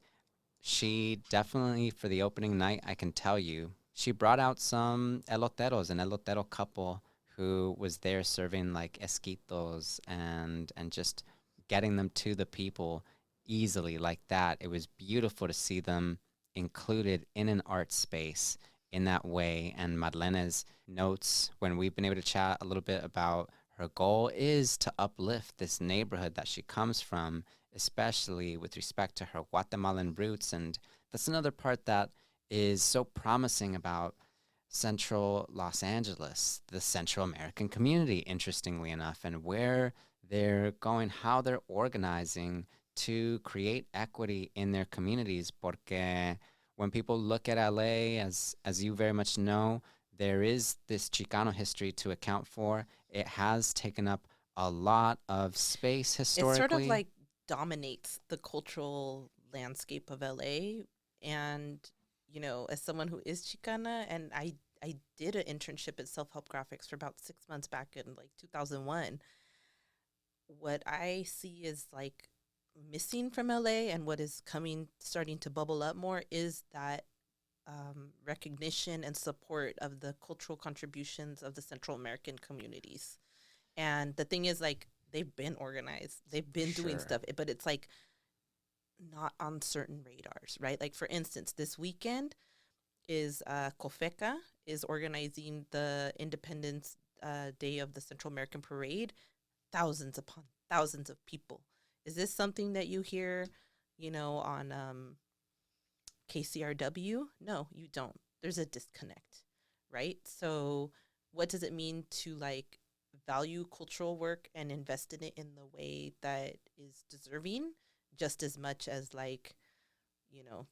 She definitely, for the opening night, I can tell you, she brought out some eloteros, an elotero couple who was there serving like esquitos and just getting them to the people easily like that. It was beautiful to see them included in an art space in that way. And Madlena's notes, when we've been able to chat a little bit about her goal, is to uplift this neighborhood that she comes from, especially with respect to her Guatemalan roots. And that's another part that is so promising about Central Los Angeles, the Central American community, interestingly enough, and where they're going, how they're organizing to create equity in their communities. Porque when people look at LA, as you very much know, there is this Chicano history to account for. It has taken up a lot of space It sort of historically. like dominates the cultural landscape of LA. And, as someone who is Chicana, and I did an internship at Self Help Graphics for about 6 months back in like 2001. What I see is like missing from LA, and what is starting to bubble up more is that recognition and support of the cultural contributions of the Central American communities. And the thing is, like, they've been organized, they've been doing Sure. stuff, but it's like not on certain radars, right? Like, for instance, this weekend is COFECA is organizing the Independence Day of the Central American Parade. Thousands upon thousands of people. Is this something that you hear, on KCRW? No, you don't. There's a disconnect, right? So, what does it mean to like value cultural work and invest in it in the way that is deserving, just as much as like,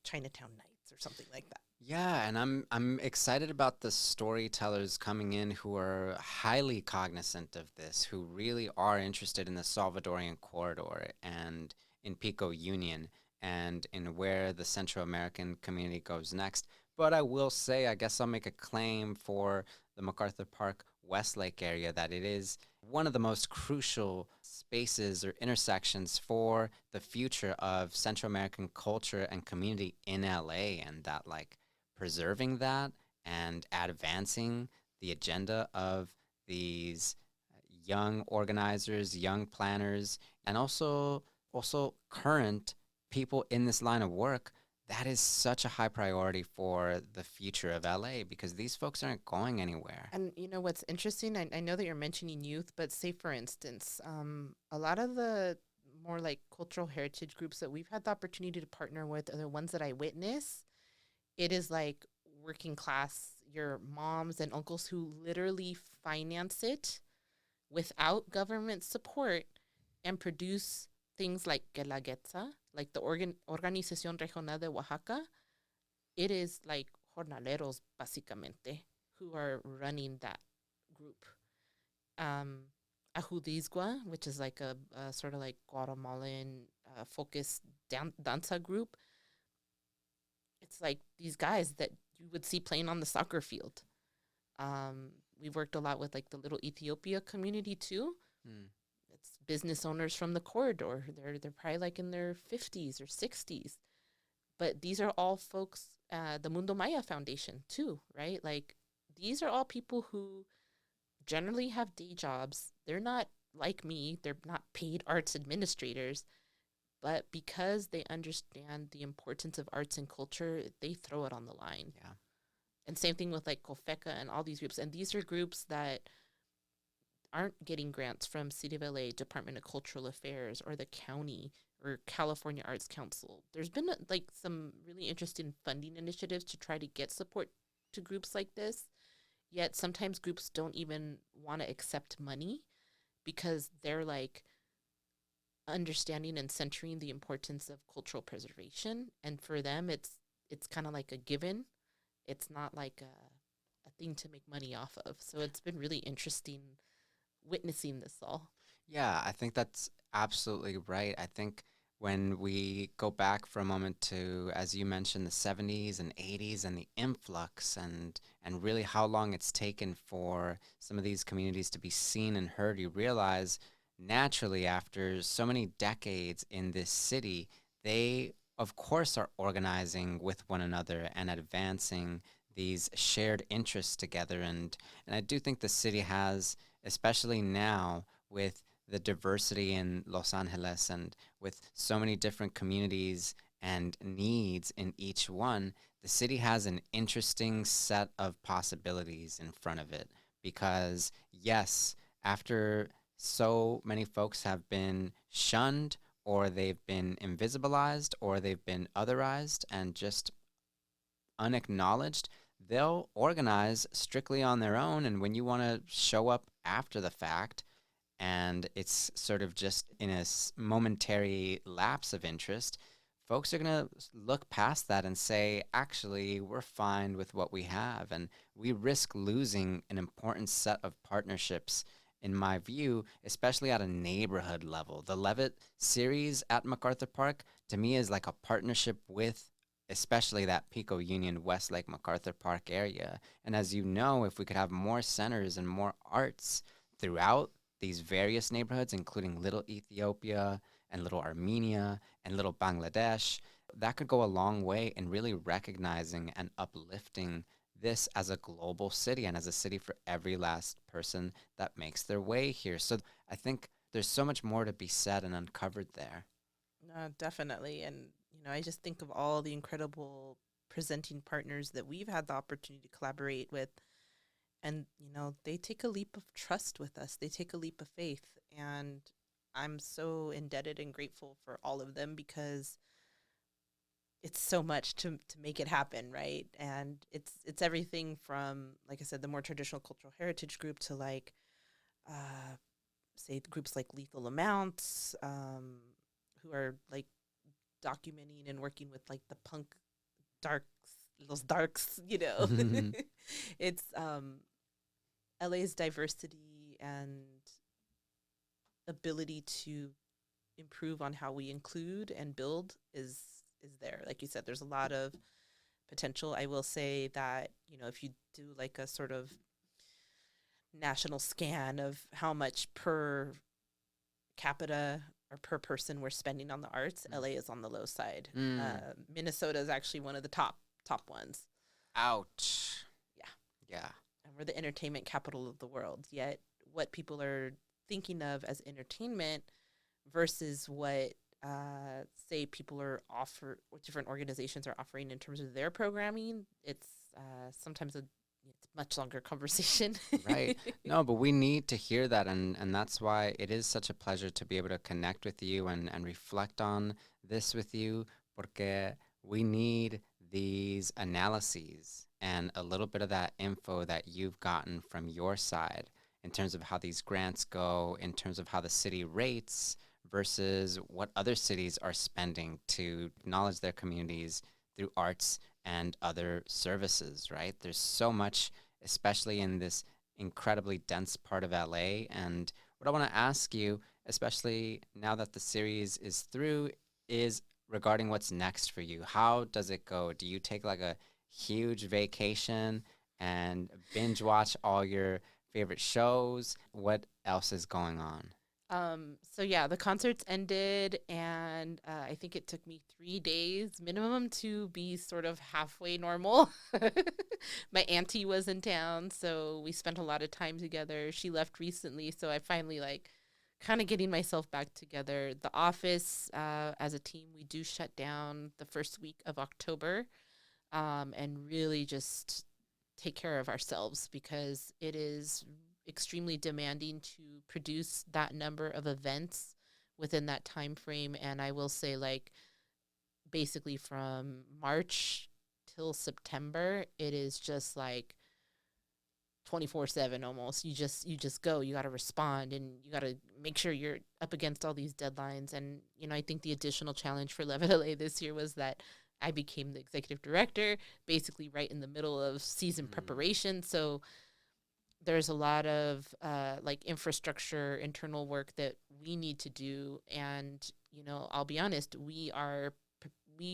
Chinatown Nights or something like that? Yeah, and I'm excited about the storytellers coming in who are highly cognizant of this, who really are interested in the Salvadorian corridor and in Pico Union and in where the Central American community goes next. But I will say, I guess I'll make a claim for the MacArthur Park Westlake area that it is one of the most crucial spaces or intersections for the future of Central American culture and community in LA, and that like preserving that and advancing the agenda of these young organizers, young planners, and also current people in this line of work. That is such a high priority for the future of LA because these folks aren't going anywhere. And what's interesting, I know that you're mentioning youth, but say for instance, a lot of the more like cultural heritage groups that we've had the opportunity to partner with are the ones that I witness. It is like working class, your moms and uncles who literally finance it without government support and produce things like Guelaguetza, like the Organización Regional de Oaxaca. It is like jornaleros, básicamente, who are running that group. Um, Ajudizgua, which is like a sort of like Guatemalan focused danza group. It's like these guys that you would see playing on the soccer field. We've worked a lot with like the Little Ethiopia community too. Hmm. It's business owners from the corridor. They're probably like in their 50s or 60s. But these are all folks, the Mundo Maya Foundation too, right? Like these are all people who generally have day jobs. They're not like me, they're not paid arts administrators, but because they understand the importance of arts and culture, they throw it on the line. Yeah. And same thing with like COFECA and all these groups. And these are groups that aren't getting grants from City of LA, Department of Cultural Affairs, or the county or California Arts Council. There's been like some really interesting funding initiatives to try to get support to groups like this. Yet sometimes groups don't even want to accept money because they're like understanding and centering the importance of cultural preservation. And for them, it's kind of like a given. It's not like a thing to make money off of. So it's been really interesting witnessing this all. Yeah, I think that's absolutely right. I think when we go back for a moment to, as you mentioned, the 70s and 80s and the influx and really how long it's taken for some of these communities to be seen and heard, you realize naturally after so many decades in this city, they of course are organizing with one another and advancing these shared interests together. And I do think the city has, especially now with the diversity in Los Angeles and with so many different communities and needs in each one, the city has an interesting set of possibilities in front of it. Because, yes, after so many folks have been shunned or they've been invisibilized or they've been otherized and just unacknowledged, they'll organize strictly on their own. And when you want to show up after the fact, and it's sort of just in a momentary lapse of interest, folks are going to look past that and say, actually, we're fine with what we have. And we risk losing an important set of partnerships, in my view, especially at a neighborhood level. The Levitt series at MacArthur Park, to me, is like a partnership with especially that Pico Union, Westlake, MacArthur Park area. And as you know, if we could have more centers and more arts throughout these various neighborhoods, including Little Ethiopia and Little Armenia and Little Bangladesh, that could go a long way in really recognizing and uplifting this as a global city and as a city for every last person that makes their way here. So I think there's so much more to be said and uncovered there. Definitely. And, I just think of all the incredible presenting partners that we've had the opportunity to collaborate with. And, they take a leap of trust with us, they take a leap of faith. And I'm so indebted and grateful for all of them because it's so much to make it happen, right? And it's everything from, like I said, the more traditional cultural heritage group to like, say groups like Lethal Amounts, who are like documenting and working with like the punk darks, those darks, It's LA's diversity and ability to improve on how we include and build is there. Like you said, there's a lot of potential. I will say that, if you do like a sort of national scan of how much per capita or per person we're spending on the arts, LA is on the low side. Minnesota is actually one of the top ones. Ouch. Yeah. Yeah. And we're the entertainment capital of the world. Yet what people are thinking of as entertainment versus what say people are what different organizations are offering in terms of their programming, it's sometimes it's much longer conversation. Right. No, but we need to hear that. And that's why it is such a pleasure to be able to connect with you and reflect on this with you, porque we need these analyses and a little bit of that info that you've gotten from your side in terms of how these grants go, in terms of how the city rates versus what other cities are spending to acknowledge their communities through arts and other services, right? There's so much, especially in this incredibly dense part of LA. And what I want to ask you, especially now that the series is through, is regarding what's next for you. How does it go? Do you take like a huge vacation and binge watch all your favorite shows? What else is going on? So yeah, the concerts ended, and I think it took me 3 days minimum to be sort of halfway normal. My auntie was in town, so we spent a lot of time together. She left recently, so I finally like kind of getting myself back together. The office, as a team, we do shut down the first week of October, and really just take care of ourselves because it is extremely demanding to produce that number of events within that time frame. And I will say, like, basically from March till September, it is just like 24/7 almost. You just go. You got to respond, and you got to make sure you're up against all these deadlines. And I think the additional challenge for Levitt LA this year was that I became the executive director basically right in the middle of season preparation. So there's a lot of like infrastructure, internal work that we need to do. And, I'll be honest, we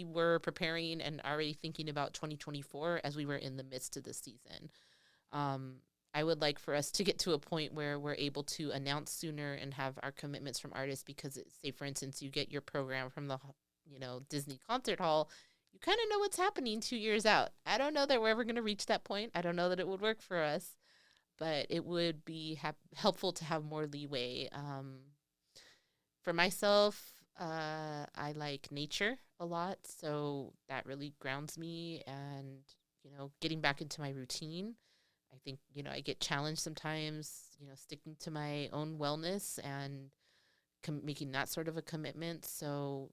were preparing and already thinking about 2024 as we were in the midst of the season. I would like for us to get to a point where we're able to announce sooner and have our commitments from artists, because say, for instance, you get your program from the, Disney Concert Hall, you kind of know what's happening 2 years out. I don't know that we're ever going to reach that point. I don't know that it would work for us, but it would be helpful to have more leeway. For myself, I like nature a lot, so that really grounds me. And, getting back into my routine, I think, I get challenged sometimes, sticking to my own wellness and making that sort of a commitment. So,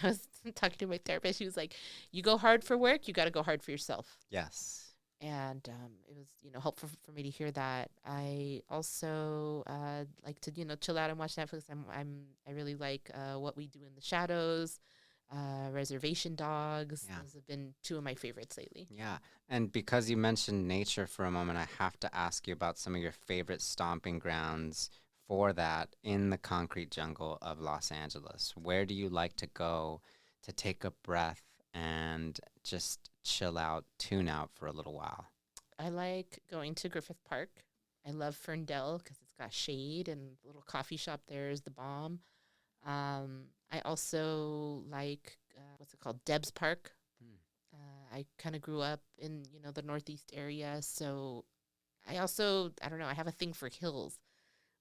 I was talking to my therapist. She was like, you go hard for work, you got to go hard for yourself. Yes. And it was, helpful for me to hear that. I also like to, chill out and watch Netflix. I really like What We Do in the Shadows. Reservation Dogs. Yeah. Those have been two of my favorites lately. Yeah. And because you mentioned nature for a moment, I have to ask you about some of your favorite stomping grounds for that in the concrete jungle of Los Angeles. Where do you like to go to take a breath and just chill out, tune out for a little while? I like going to Griffith Park. I love Ferndale because it's got shade and the little coffee shop there is the bomb. I also like, what's it called? Debs Park. I kind of grew up in, the Northeast area. So I don't know, I have a thing for hills.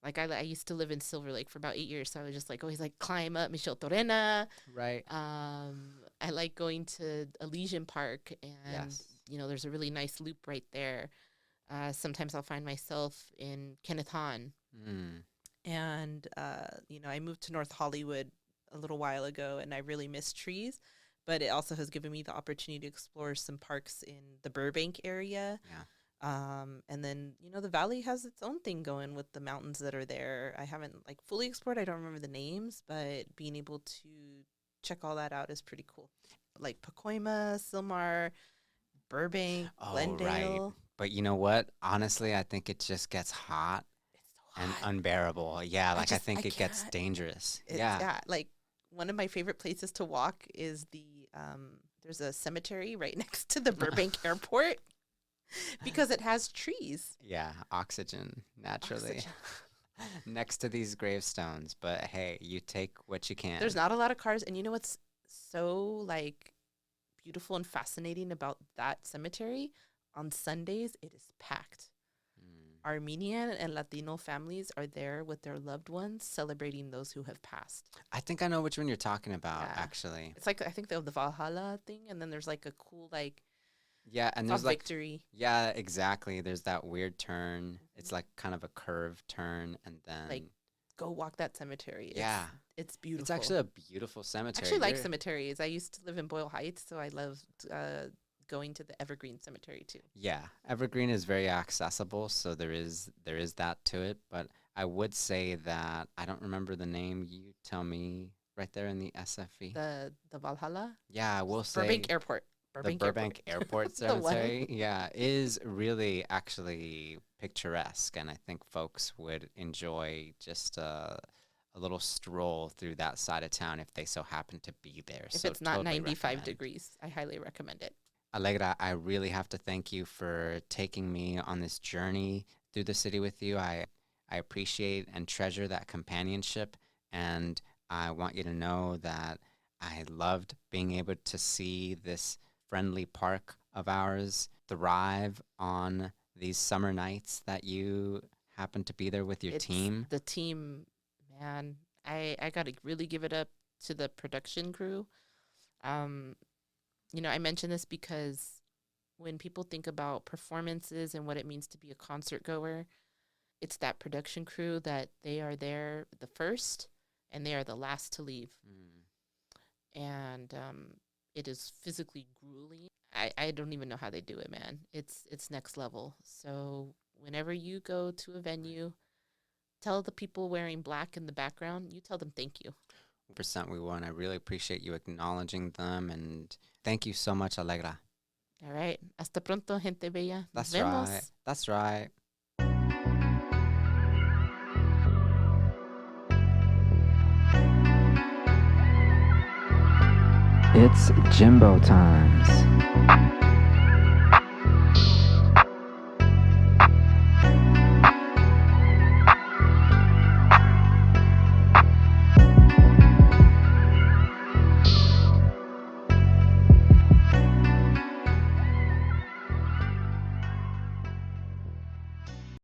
Like I used to live in Silver Lake for about 8 years. So I was just like always like climb up Michelle Torena. Right. I like going to Elysian Park and, Yes. there's a really nice loop right there. Sometimes I'll find myself in Kenneth Hahn. And, I moved to North Hollywood a little while ago and I really miss trees. But it also has given me the opportunity to explore some parks in the Burbank area. Yeah. And then, the valley has its own thing going with the mountains that are there. I haven't fully explored. I don't remember the names, but being able to check all that out is pretty cool. Like Pacoima, Sylmar, Burbank, Glendale. Right. But you know what? Honestly, I think it just gets hot It's so and hot. unbearable. Yeah, I I think it gets can't. dangerous. Yeah. Like one of my favorite places to walk is there's a cemetery right next to the Burbank airport because it has trees. Yeah, oxygen, naturally. Oxygen. Next to these gravestones. But hey, you take what you can. There's not a lot of cars. And you know what's so beautiful and fascinating about that cemetery? On Sundays, it is packed. Armenian and Latino families are there with their loved ones celebrating those who have passed. I think I know which one you're talking about, Yeah. actually. It's I think they have the Valhalla thing, and then there's a cool Yeah, and it's there's victory. yeah, exactly. There's that weird turn. It's like kind of a curved turn, and then Go walk that cemetery. yeah, It's beautiful. it's actually a beautiful cemetery. I actually like You're- cemeteries. I used to live in Boyle Heights, so I loved going to the Evergreen Cemetery too. Yeah, Evergreen is very accessible, so there is that to it. But I would say that I don't remember the name. You tell me right there in the SFE. The Valhalla. Yeah, I will say Burbank Airport. the Burbank Airport The one. Cemetery. Yeah, is really actually picturesque, and I think folks would enjoy just a little stroll through that side of town if they so happen to be there. If So it's not totally 95 recommend. degrees, I highly recommend it. Allegra, I really have to thank you for taking me on this journey through the city with you. I appreciate and treasure that companionship, and I want you to know that I loved being able to see this friendly park of ours thrive on these summer nights that you happen to be there with your team. The team, man. I got to really give it up to the production crew. I mention this because when people think about performances and what it means to be a concert goer, it's that production crew that they are there the first and they are the last to leave. And it is physically grueling. I don't even know how they do it, man. It's next level. So whenever you go to a venue, tell the people wearing black in the background, you tell them thank you. % we will, and I really appreciate you acknowledging them, and thank you so much, Allegra. All right. Hasta pronto, gente bella. Nos That's vemos. right. That's right. It's Jimbo times.